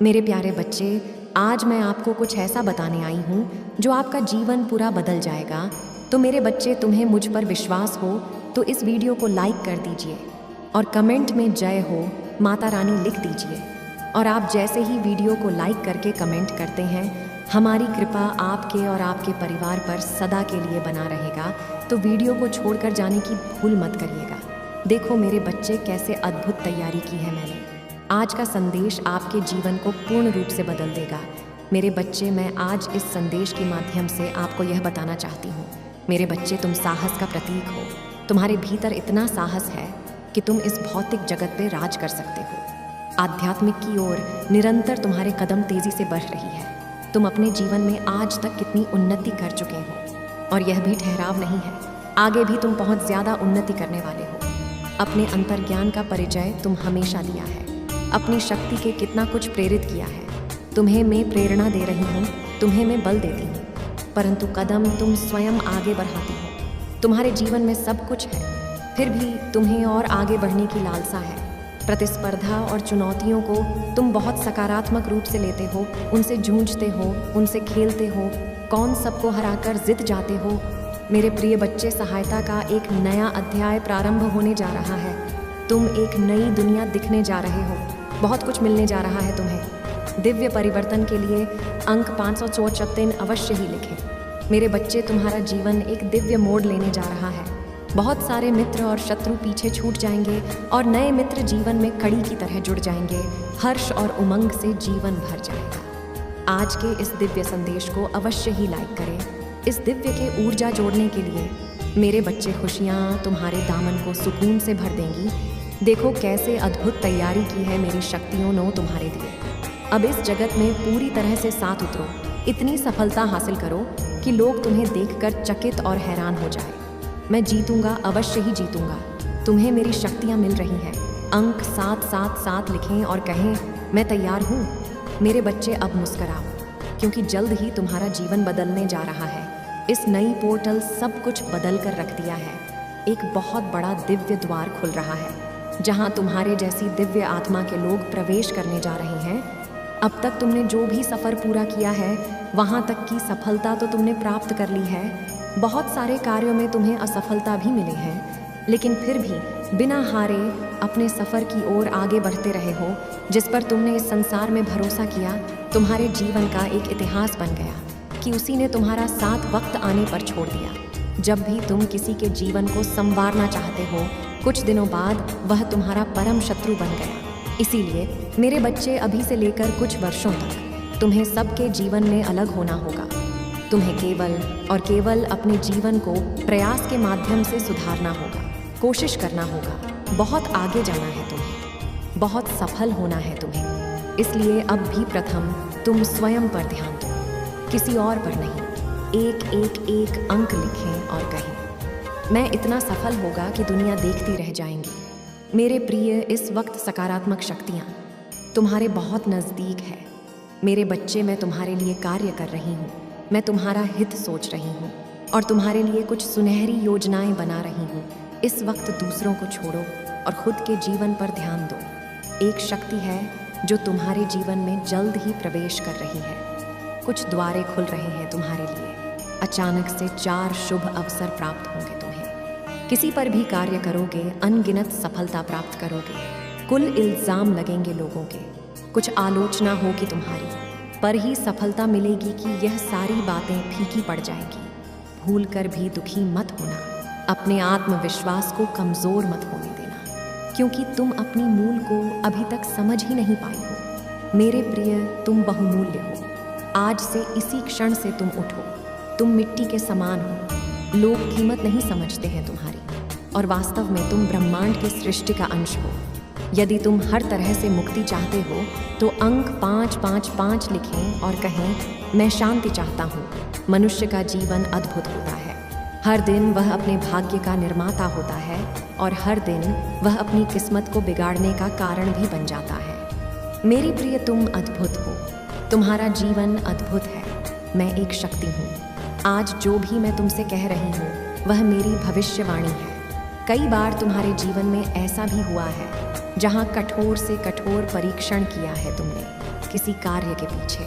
मेरे प्यारे बच्चे, आज मैं आपको कुछ ऐसा बताने आई हूँ जो आपका जीवन पूरा बदल जाएगा। तो मेरे बच्चे, तुम्हें मुझ पर विश्वास हो तो इस वीडियो को लाइक कर दीजिए और कमेंट में जय हो माता रानी लिख दीजिए। और आप जैसे ही वीडियो को लाइक करके कमेंट करते हैं, हमारी कृपा आपके और आपके परिवार पर सदा के लिए बना रहेगा। तो वीडियो को छोड़कर जाने की भूल मत करिएगा। देखो मेरे बच्चे, कैसे अद्भुत तैयारी की है मैंने। आज का संदेश आपके जीवन को पूर्ण रूप से बदल देगा। मेरे बच्चे, मैं आज इस संदेश के माध्यम से आपको यह बताना चाहती हूँ। मेरे बच्चे, तुम साहस का प्रतीक हो। तुम्हारे भीतर इतना साहस है कि तुम इस भौतिक जगत पे राज कर सकते हो। आध्यात्मिक की ओर निरंतर तुम्हारे कदम तेजी से बढ़ रही है। तुम अपने जीवन में आज तक कितनी उन्नति कर चुके हो और यह भी ठहराव नहीं है, आगे भी तुम बहुत ज़्यादा उन्नति करने वाले हो। अपने अंतर्ज्ञान का परिचय तुम हमेशा दिया है, अपनी शक्ति के कितना कुछ प्रेरित किया है। तुम्हें मैं प्रेरणा दे रही हूँ, तुम्हें मैं बल देती हूँ, परंतु कदम तुम स्वयं आगे बढ़ाती हो। तुम्हारे जीवन में सब कुछ है, फिर भी तुम्हें और आगे बढ़ने की लालसा है। प्रतिस्पर्धा और चुनौतियों को तुम बहुत सकारात्मक रूप से लेते हो, उनसे जूझते हो, उनसे खेलते हो, कौन सबको हराकर जीत जाते हो। मेरे प्रिय बच्चे, सहायता का एक नया अध्याय प्रारंभ होने जा रहा है। तुम एक नई दुनिया दिखने जा रहे हो, बहुत कुछ मिलने जा रहा है तुम्हें। दिव्य परिवर्तन के लिए अंक 574 अवश्य ही लिखें। मेरे बच्चे, तुम्हारा जीवन एक दिव्य मोड़ लेने जा रहा है। बहुत सारे मित्र और शत्रु पीछे छूट जाएंगे और नए मित्र जीवन में कड़ी की तरह जुड़ जाएंगे। हर्ष और उमंग से जीवन भर जाएगा। आज के इस दिव्य संदेश को अवश्य ही लाइक करें। इस दिव्य के ऊर्जा जोड़ने के लिए मेरे बच्चे, खुशियाँ तुम्हारे दामन को सुकून से भर देंगी। देखो कैसे अद्भुत तैयारी की है मेरी शक्तियों ने तुम्हारे लिए। अब इस जगत में पूरी तरह से साथ उतरो, इतनी सफलता हासिल करो कि लोग तुम्हें देखकर चकित और हैरान हो जाए। मैं जीतूंगा, अवश्य ही जीतूंगा। तुम्हें मेरी शक्तियाँ मिल रही हैं। अंक 777 लिखें और कहें, मैं तैयार हूँ। मेरे बच्चे, अब मुस्कराओ, क्योंकि जल्द ही तुम्हारा जीवन बदलने जा रहा है। इस नई पोर्टल सब कुछ बदल कर रख दिया है। एक बहुत बड़ा दिव्य द्वार खुल रहा है, जहाँ तुम्हारे जैसी दिव्य आत्मा के लोग प्रवेश करने जा रहे हैं। अब तक तुमने जो भी सफ़र पूरा किया है, वहाँ तक की सफलता तो तुमने प्राप्त कर ली है। बहुत सारे कार्यों में तुम्हें असफलता भी मिली है, लेकिन फिर भी बिना हारे अपने सफ़र की ओर आगे बढ़ते रहे हो। जिस पर तुमने इस संसार में भरोसा किया, तुम्हारे जीवन का एक इतिहास बन गया कि उसी ने तुम्हारा साथ वक्त आने पर छोड़ दिया। जब भी तुम किसी के जीवन को संवारना चाहते हो, कुछ दिनों बाद वह तुम्हारा परम शत्रु बन गया। इसीलिए मेरे बच्चे, अभी से लेकर कुछ वर्षों तक तुम्हें सबके जीवन में अलग होना होगा। तुम्हें केवल और केवल अपने जीवन को प्रयास के माध्यम से सुधारना होगा, कोशिश करना होगा। बहुत आगे जाना है तुम्हें, बहुत सफल होना है तुम्हें। इसलिए अब भी प्रथम तुम स्वयं पर ध्यान दो, किसी और पर नहीं। एक एक एक अंक लिखें और कहें, मैं इतना सफल होगा कि दुनिया देखती रह जाएंगी। मेरे प्रिय, इस वक्त सकारात्मक शक्तियाँ तुम्हारे बहुत नज़दीक है। मेरे बच्चे, मैं तुम्हारे लिए कार्य कर रही हूँ। मैं तुम्हारा हित सोच रही हूँ और तुम्हारे लिए कुछ सुनहरी योजनाएं बना रही हूँ। इस वक्त दूसरों को छोड़ो और खुद के जीवन पर ध्यान दो। एक शक्ति है जो तुम्हारे जीवन में जल्द ही प्रवेश कर रही है। कुछ द्वारे खुल रहे हैं तुम्हारे लिए। अचानक से 4 शुभ अवसर प्राप्त होंगे तुम्हें। किसी पर भी कार्य करोगे, अनगिनत सफलता प्राप्त करोगे। कुल इल्ज़ाम लगेंगे लोगों के, कुछ आलोचना होगी तुम्हारी, पर ही सफलता मिलेगी कि यह सारी बातें फीकी पड़ जाएंगी। भूल कर भी दुखी मत होना, अपने आत्मविश्वास को कमज़ोर मत होने देना, क्योंकि तुम अपनी मूल को अभी तक समझ ही नहीं पाई हो। मेरे प्रिय, तुम बहुमूल्य हो। आज से इसी क्षण से तुम उठो। तुम मिट्टी के समान हो। लोग कीमत नहीं समझते हैं तुम्हारी, और वास्तव में तुम ब्रह्मांड की सृष्टि का अंश हो। यदि तुम हर तरह से मुक्ति चाहते हो तो अंक 555 लिखें और कहें, मैं शांति चाहता हूँ। मनुष्य का जीवन अद्भुत होता है। हर दिन वह अपने भाग्य का निर्माता होता है और हर दिन वह अपनी किस्मत को बिगाड़ने का कारण भी बन जाता है। मेरी प्रिय, तुम अद्भुत हो। तुम्हारा जीवन अद्भुत है। मैं एक शक्ति हूँ। आज जो भी मैं तुमसे कह रही हूँ वह मेरी भविष्यवाणी है। कई बार तुम्हारे जीवन में ऐसा भी हुआ है, जहाँ कठोर से कठोर परीक्षण किया है तुमने किसी कार्य के पीछे,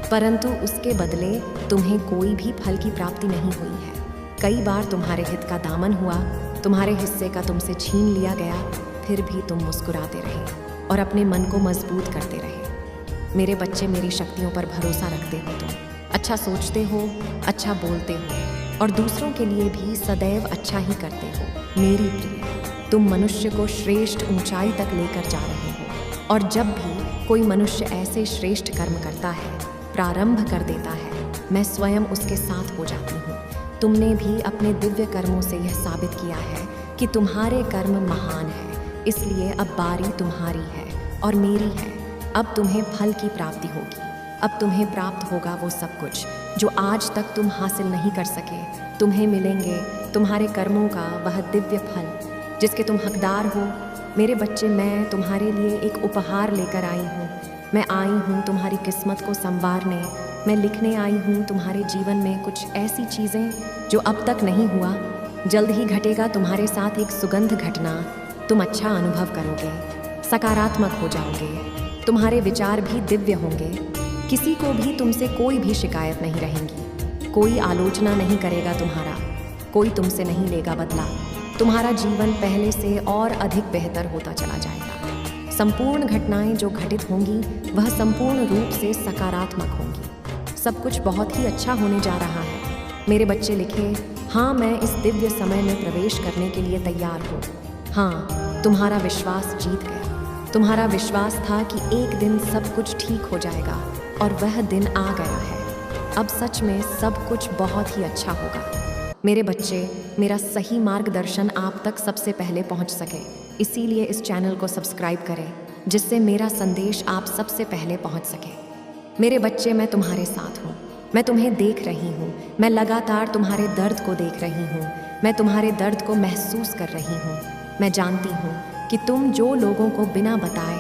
परंतु उसके बदले तुम्हें कोई भी फल की प्राप्ति नहीं हुई है। कई बार तुम्हारे हित का दामन हुआ, तुम्हारे हिस्से का तुमसे छीन लिया गया, फिर भी तुम मुस्कुराते रहे और अपने मन को मजबूत करते रहे। मेरे बच्चे, मेरी शक्तियों पर भरोसा रखते हो तुम, अच्छा सोचते हो, अच्छा बोलते हो और दूसरों के लिए भी सदैव अच्छा ही करते हो। मेरी प्रिय, तुम मनुष्य को श्रेष्ठ ऊंचाई तक लेकर जा रहे हो और जब भी कोई मनुष्य ऐसे श्रेष्ठ कर्म करता है, प्रारंभ कर देता है, मैं स्वयं उसके साथ हो जाती हूँ। तुमने भी अपने दिव्य कर्मों से यह साबित किया है कि तुम्हारे कर्म महान है, इसलिए अब बारी तुम्हारी है और मेरी है। अब तुम्हें फल की प्राप्ति होगी। अब तुम्हें प्राप्त होगा वो सब कुछ जो आज तक तुम हासिल नहीं कर सके। तुम्हें मिलेंगे तुम्हारे कर्मों का वह दिव्य फल जिसके तुम हकदार हो। मेरे बच्चे, मैं तुम्हारे लिए एक उपहार लेकर आई हूँ। मैं आई हूँ तुम्हारी किस्मत को संवारने। मैं लिखने आई हूँ तुम्हारे जीवन में कुछ ऐसी चीज़ें जो अब तक नहीं हुआ। जल्द ही घटेगा तुम्हारे साथ एक सुगंध घटना। तुम अच्छा अनुभव करोगे, सकारात्मक हो जाओगे, तुम्हारे विचार भी दिव्य होंगे। किसी को भी तुमसे कोई भी शिकायत नहीं रहेगी, कोई आलोचना नहीं करेगा तुम्हारा, कोई तुमसे नहीं लेगा बदला। तुम्हारा जीवन पहले से और अधिक बेहतर होता चला जाएगा। संपूर्ण घटनाएं जो घटित होंगी वह संपूर्ण रूप से सकारात्मक होंगी। सब कुछ बहुत ही अच्छा होने जा रहा है। मेरे बच्चे लिखे, हाँ, मैं इस दिव्य समय में प्रवेश करने के लिए तैयार हूँ। हाँ, तुम्हारा विश्वास जीत गया। तुम्हारा विश्वास था कि एक दिन सब कुछ ठीक हो जाएगा और वह दिन आ गया है। अब सच में सब कुछ बहुत ही अच्छा होगा। मेरे बच्चे, मेरा सही मार्गदर्शन आप तक सबसे पहले पहुंच सके, इसीलिए इस चैनल को सब्सक्राइब करें जिससे मेरा संदेश आप सबसे पहले पहुंच सके। मेरे बच्चे, मैं तुम्हारे साथ हूँ। मैं तुम्हें देख रही हूँ। मैं लगातार तुम्हारे दर्द को देख रही हूँ। मैं तुम्हारे दर्द को महसूस कर रही हूँ। मैं जानती हूँ कि तुम जो लोगों को बिना बताए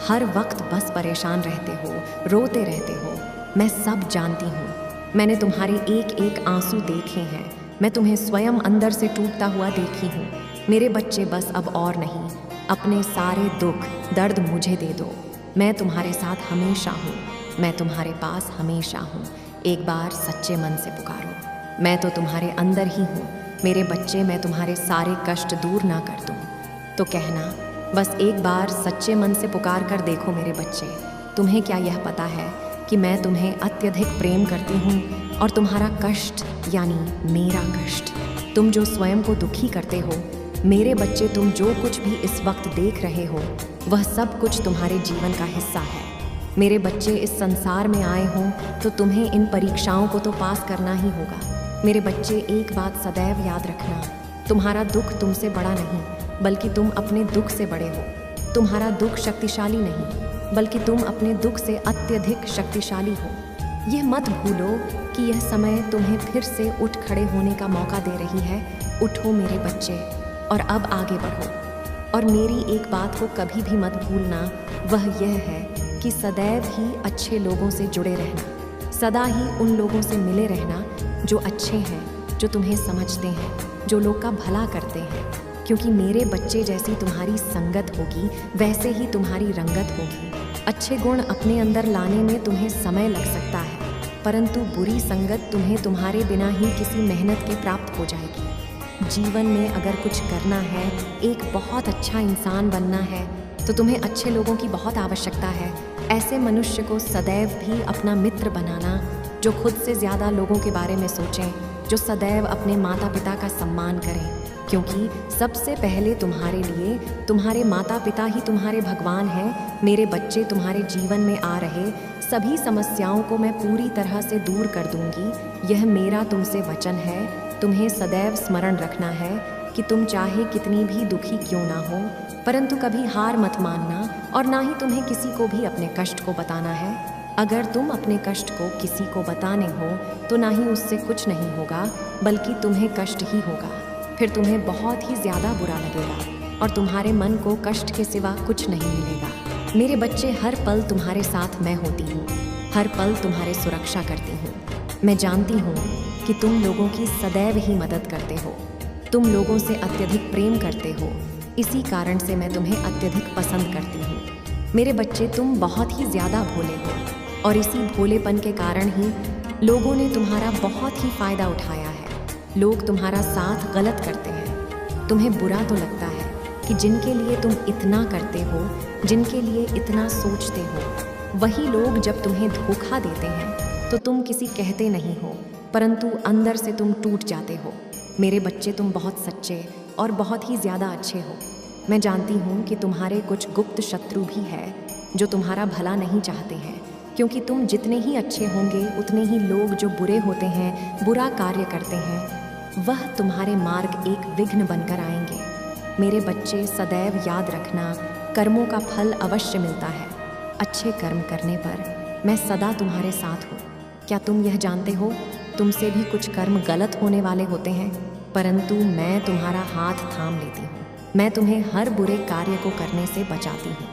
हर वक्त बस परेशान रहते हो, रोते रहते हो, मैं सब जानती हूँ। मैंने तुम्हारे एक एक आंसू देखे हैं। मैं तुम्हें स्वयं अंदर से टूटता हुआ देखी हूँ। मेरे बच्चे, बस अब और नहीं। अपने सारे दुख दर्द मुझे दे दो। मैं तुम्हारे साथ हमेशा हूँ। मैं तुम्हारे पास हमेशा हूँ। एक बार सच्चे मन से पुकारो। मैं तो तुम्हारे अंदर ही हूँ। मेरे बच्चे, मैं तुम्हारे सारे कष्ट दूर ना कर दूँ तो कहना। बस एक बार सच्चे मन से पुकार कर देखो मेरे बच्चे। तुम्हें क्या यह पता है कि मैं तुम्हें अत्यधिक प्रेम करती हूँ और तुम्हारा कष्ट यानी मेरा कष्ट, तुम जो स्वयं को दुखी करते हो, मेरे बच्चे, तुम जो कुछ भी इस वक्त देख रहे हो वह सब कुछ तुम्हारे जीवन का हिस्सा है। मेरे बच्चे, इस संसार में आए हो तो तुम्हें इन परीक्षाओं को तो पास करना ही होगा। मेरे बच्चे, एक बात सदैव याद रखना, तुम्हारा दुख तुमसे बड़ा नहीं बल्कि तुम अपने दुख से बड़े हो। तुम्हारा दुख शक्तिशाली नहीं बल्कि तुम अपने दुख से अत्यधिक शक्तिशाली हो। यह मत भूलो कि यह समय तुम्हें फिर से उठ खड़े होने का मौका दे रही है। उठो मेरे बच्चे और अब आगे बढ़ो। और मेरी एक बात को कभी भी मत भूलना, वह यह है कि सदैव ही अच्छे लोगों से जुड़े रहना, सदा ही उन लोगों से मिले रहना जो अच्छे हैं, जो तुम्हें समझते हैं, जो लोग का भला करते हैं। क्योंकि मेरे बच्चे, जैसी तुम्हारी संगत होगी वैसे ही तुम्हारी रंगत होगी। अच्छे गुण अपने अंदर लाने में तुम्हें समय लग सकता है, परंतु बुरी संगत तुम्हें तुम्हारे बिना ही किसी मेहनत के प्राप्त हो जाएगी। जीवन में अगर कुछ करना है, एक बहुत अच्छा इंसान बनना है, तो तुम्हें अच्छे लोगों की बहुत आवश्यकता है। ऐसे मनुष्य को सदैव भी अपना मित्र बनाना जो खुद से ज़्यादा लोगों के बारे में सोचें, जो सदैव अपने माता पिता का सम्मान करें, क्योंकि सबसे पहले तुम्हारे लिए तुम्हारे माता पिता ही तुम्हारे भगवान हैं। मेरे बच्चे, तुम्हारे जीवन में आ रहे सभी समस्याओं को मैं पूरी तरह से दूर कर दूंगी। यह मेरा तुमसे वचन है। तुम्हें सदैव स्मरण रखना है कि तुम चाहे कितनी भी दुखी क्यों ना हो, परंतु कभी हार मत मानना और ना ही तुम्हें किसी को भी अपने कष्ट को बताना है। अगर तुम अपने कष्ट को किसी को बताने हो तो ना ही उससे कुछ नहीं होगा बल्कि तुम्हें कष्ट ही होगा। फिर तुम्हें बहुत ही ज़्यादा बुरा लगेगा और तुम्हारे मन को कष्ट के सिवा कुछ नहीं मिलेगा। मेरे बच्चे, हर पल तुम्हारे साथ मैं होती हूँ, हर पल तुम्हारी सुरक्षा करती हूँ। मैं जानती हूँ कि तुम लोगों की सदैव ही मदद करते हो, तुम लोगों से अत्यधिक प्रेम करते हो, इसी कारण से मैं तुम्हें अत्यधिक पसंद करती हूँ। मेरे बच्चे, तुम बहुत ही ज़्यादा भोले हो और इसी भोलेपन के कारण ही लोगों ने तुम्हारा बहुत ही फ़ायदा उठाया है। लोग तुम्हारा साथ गलत करते हैं। तुम्हें बुरा तो लगता है कि जिनके लिए तुम इतना करते हो, जिनके लिए इतना सोचते हो, वही लोग जब तुम्हें धोखा देते हैं तो तुम किसी कहते नहीं हो, परंतु अंदर से तुम टूट जाते हो। मेरे बच्चे, तुम बहुत सच्चे और बहुत ही ज़्यादा अच्छे हो। मैं जानती हूँ कि तुम्हारे कुछ गुप्त शत्रु भी हैं जो तुम्हारा भला नहीं चाहते हैं, क्योंकि तुम जितने ही अच्छे होंगे उतने ही लोग जो बुरे होते हैं, बुरा कार्य करते हैं, वह तुम्हारे मार्ग एक विघ्न बनकर आएंगे। मेरे बच्चे, सदैव याद रखना, कर्मों का फल अवश्य मिलता है। अच्छे कर्म करने पर मैं सदा तुम्हारे साथ हूँ। क्या तुम यह जानते हो, तुमसे भी कुछ कर्म गलत होने वाले होते हैं, परंतु मैं तुम्हारा हाथ थाम लेती हूँ। मैं तुम्हें हर बुरे कार्य को करने से बचाती हूँ।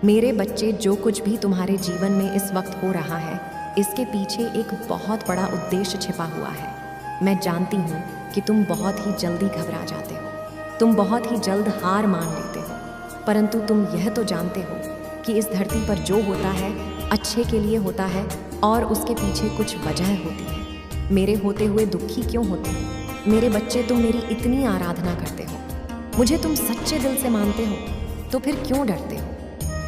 मेरे बच्चे, जो कुछ भी तुम्हारे जीवन में इस वक्त हो रहा है, इसके पीछे एक बहुत बड़ा उद्देश्य छिपा हुआ है। मैं जानती हूँ कि तुम बहुत ही जल्दी घबरा जाते हो, तुम बहुत ही जल्द हार मान लेते हो, परंतु तुम यह तो जानते हो कि इस धरती पर जो होता है अच्छे के लिए होता है और उसके पीछे कुछ वजह होती है। मेरे होते हुए दुखी क्यों होते हो? मेरे बच्चे, तुम मेरी इतनी आराधना करते हो, मुझे तुम सच्चे दिल से मानते हो, तो फिर क्यों डरते हो?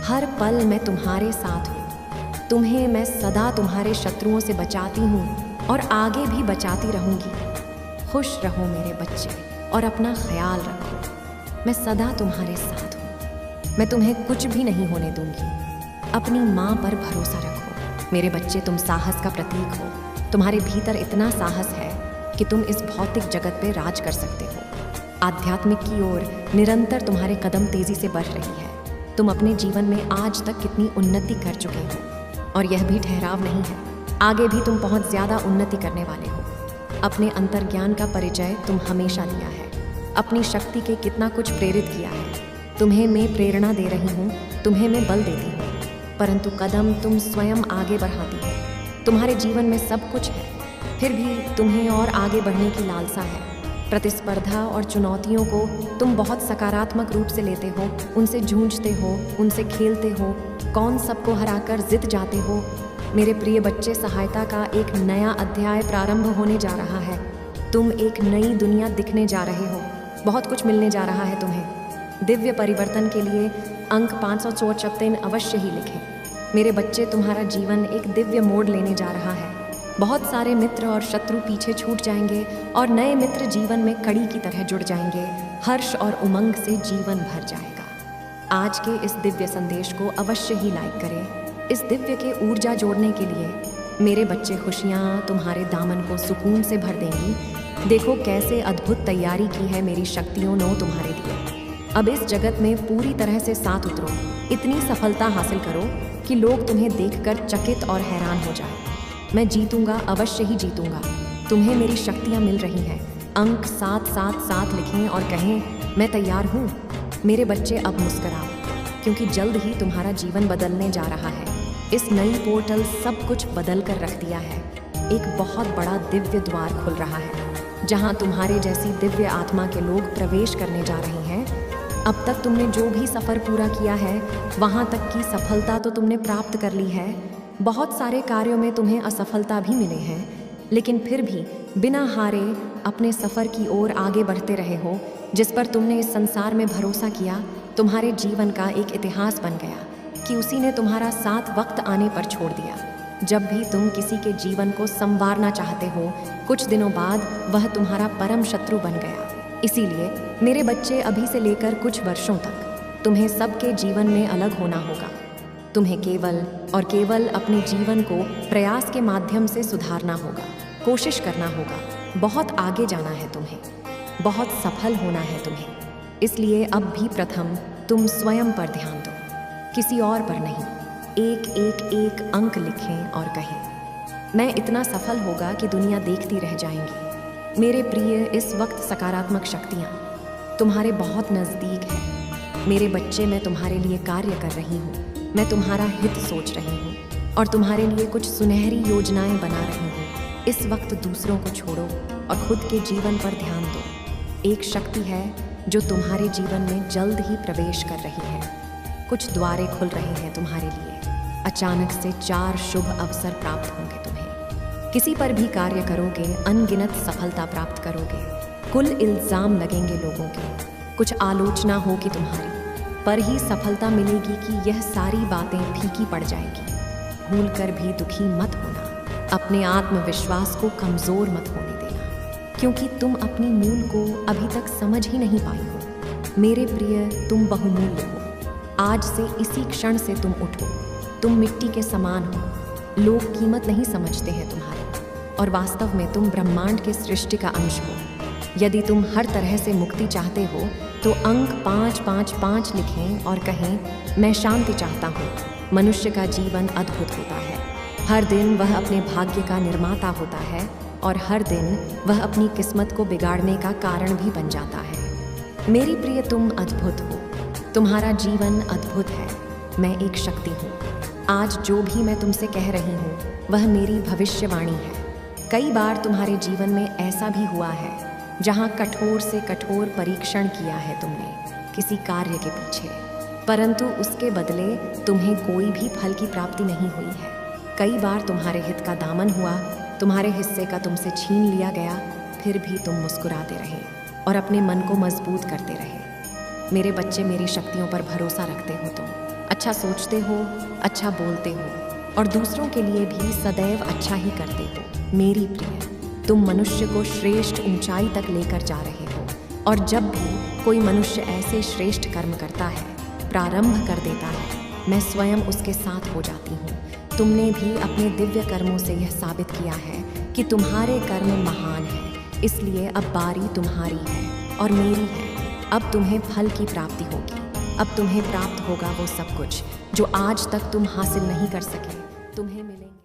हर पल मैं तुम्हारे साथ हूँ। तुम्हें मैं सदा तुम्हारे शत्रुओं से बचाती हूँ और आगे भी बचाती रहूँगी। खुश रहो मेरे बच्चे और अपना ख्याल रखो। मैं सदा तुम्हारे साथ हूँ। मैं तुम्हें कुछ भी नहीं होने दूंगी। अपनी माँ पर भरोसा रखो। मेरे बच्चे, तुम साहस का प्रतीक हो। तुम्हारे भीतर इतना साहस है कि तुम इस भौतिक जगत पे राज कर सकते हो। आध्यात्मिक की ओर निरंतर तुम्हारे कदम तेजी से बढ़ रही है। तुम अपने जीवन में आज तक कितनी उन्नति कर चुके हो और यह भी ठहराव नहीं है, आगे भी तुम बहुत ज़्यादा उन्नति करने वाले हो। अपने अंतर्ज्ञान का परिचय तुम हमेशा दिया है, अपनी शक्ति के कितना कुछ प्रेरित किया है। तुम्हें मैं प्रेरणा दे रही हूँ, तुम्हें मैं बल देती हूँ, परंतु कदम तुम स्वयं आगे बढ़ाती हो। तुम्हारे जीवन में सब कुछ है, फिर भी तुम्हें और आगे बढ़ने की लालसा है। प्रतिस्पर्धा और चुनौतियों को तुम बहुत सकारात्मक रूप से लेते हो, उनसे जूझते हो, उनसे खेलते हो, कौन सबको हराकर जीत जाते हो। मेरे प्रिय बच्चे, सहायता का एक नया अध्याय प्रारंभ होने जा रहा है। तुम एक नई दुनिया दिखने जा रहे हो, बहुत कुछ मिलने जा रहा है तुम्हें। दिव्य परिवर्तन के लिए अंक 574 अवश्य ही लिखें। मेरे बच्चे, तुम्हारा जीवन एक दिव्य मोड़ लेने जा रहा है। बहुत सारे मित्र और शत्रु पीछे छूट जाएंगे और नए मित्र जीवन में कड़ी की तरह जुड़ जाएंगे। हर्ष और उमंग से जीवन भर जाएगा। आज के इस दिव्य संदेश को अवश्य ही लाइक करें। इस दिव्य के ऊर्जा जोड़ने के लिए मेरे बच्चे, खुशियाँ तुम्हारे दामन को सुकून से भर देंगी। देखो कैसे अद्भुत तैयारी की है मेरी शक्तियों ने तुम्हारे लिए। अब इस जगत में पूरी तरह से साथ उतरो, इतनी सफलता हासिल करो कि लोग तुम्हें देखकर चकित और हैरान हो जाए। मैं जीतूंगा, अवश्य ही जीतूंगा। तुम्हें मेरी शक्तियाँ मिल रही हैं। अंक 777 लिखें और कहें, मैं तैयार हूँ। मेरे बच्चे, अब मुस्कुराओ, क्योंकि जल्द ही तुम्हारा जीवन बदलने जा रहा है। इस नई पोर्टल सब कुछ बदल कर रख दिया है। एक बहुत बड़ा दिव्य द्वार खुल रहा है, जहाँ तुम्हारे जैसी दिव्य आत्मा के लोग प्रवेश करने जा रहे हैं। अब तक तुमने जो भी सफ़र पूरा किया है, वहाँ तक की सफलता तो तुमने प्राप्त कर ली है। बहुत सारे कार्यों में तुम्हें असफलता भी मिले हैं, लेकिन फिर भी बिना हारे अपने सफ़र की ओर आगे बढ़ते रहे हो। जिस पर तुमने इस संसार में भरोसा किया, तुम्हारे जीवन का एक इतिहास बन गया कि उसी ने तुम्हारा साथ वक्त आने पर छोड़ दिया। जब भी तुम किसी के जीवन को संवारना चाहते हो, कुछ दिनों बाद वह तुम्हारा परम शत्रु बन गया। इसीलिए मेरे बच्चे, अभी से लेकर कुछ वर्षों तक तुम्हें सबके जीवन में अलग होना होगा। तुम्हें केवल और केवल अपने जीवन को प्रयास के माध्यम से सुधारना होगा, कोशिश करना होगा। बहुत आगे जाना है तुम्हें, बहुत सफल होना है तुम्हें। इसलिए अब भी प्रथम तुम स्वयं पर ध्यान दो, किसी और पर नहीं। एक अंक लिखें और कहें, मैं इतना सफल होगा कि दुनिया देखती रह जाएंगी। मेरे प्रिय, इस वक्त सकारात्मक शक्तियाँ तुम्हारे बहुत नज़दीक हैं। मेरे बच्चे, मैं तुम्हारे लिए कार्य कर रही हूँ। मैं तुम्हारा हित सोच रही हूँ और तुम्हारे लिए कुछ सुनहरी योजनाएं बना रही हूँ। इस वक्त दूसरों को छोड़ो और खुद के जीवन पर ध्यान दो। एक शक्ति है जो तुम्हारे जीवन में जल्द ही प्रवेश कर रही है। कुछ द्वारे खुल रहे हैं तुम्हारे लिए। अचानक से 4 शुभ अवसर प्राप्त होंगे तुम्हें। किसी पर भी कार्य करोगे, अनगिनत सफलता प्राप्त करोगे। कुल इल्जाम लगेंगे लोगों के, कुछ आलोचना होगी तुम्हारी, पर ही सफलता मिलेगी कि यह सारी बातें फीकी पड़ जाएगी। भूल कर भी दुखी मत होना, अपने आत्मविश्वास को कमजोर मत होने देना, क्योंकि तुम अपनी मूल को अभी तक समझ ही नहीं पाई हो। मेरे प्रिय, तुम बहुमूल्य हो। आज से इसी क्षण से तुम उठो। तुम मिट्टी के समान हो। लोग कीमत नहीं समझते हैं तुम्हारी, और वास्तव में तुम ब्रह्मांड के सृष्टि का अंश हो। यदि तुम हर तरह से मुक्ति चाहते हो तो अंक 555 लिखें और कहें, मैं शांति चाहता हूँ। मनुष्य का जीवन अद्भुत होता है। हर दिन वह अपने भाग्य का निर्माता होता है, और हर दिन वह अपनी किस्मत को बिगाड़ने का कारण भी बन जाता है। मेरी प्रिय, तुम अद्भुत हो। तुम्हारा जीवन अद्भुत है। मैं एक शक्ति हूँ। आज जो भी मैं तुमसे कह रही हूँ वह मेरी भविष्यवाणी है। कई बार तुम्हारे जीवन में ऐसा भी हुआ है जहाँ कठोर से कठोर परीक्षण किया है तुमने किसी कार्य के पीछे, परंतु उसके बदले तुम्हें कोई भी फल की प्राप्ति नहीं हुई है। कई बार तुम्हारे हित का दामन हुआ, तुम्हारे हिस्से का तुमसे छीन लिया गया, फिर भी तुम मुस्कुराते रहे और अपने मन को मजबूत करते रहे। मेरे बच्चे, मेरी शक्तियों पर भरोसा रखते हो तुम। अच्छा सोचते हो, अच्छा बोलते हो, और दूसरों के लिए भी सदैव अच्छा ही करते हो। मेरी प्रिय, तुम मनुष्य को श्रेष्ठ ऊंचाई तक लेकर जा रहे हो, और जब भी कोई मनुष्य ऐसे श्रेष्ठ कर्म करता है, प्रारंभ कर देता है, मैं स्वयं उसके साथ हो जाती हूँ। तुमने भी अपने दिव्य कर्मों से यह साबित किया है कि तुम्हारे कर्म महान हैं, इसलिए अब बारी तुम्हारी है और मेरी है। अब तुम्हें फल की प्राप्ति होगी। अब तुम्हें प्राप्त होगा वो सब कुछ जो आज तक तुम हासिल नहीं कर सके। तुम्हें मिलेंगे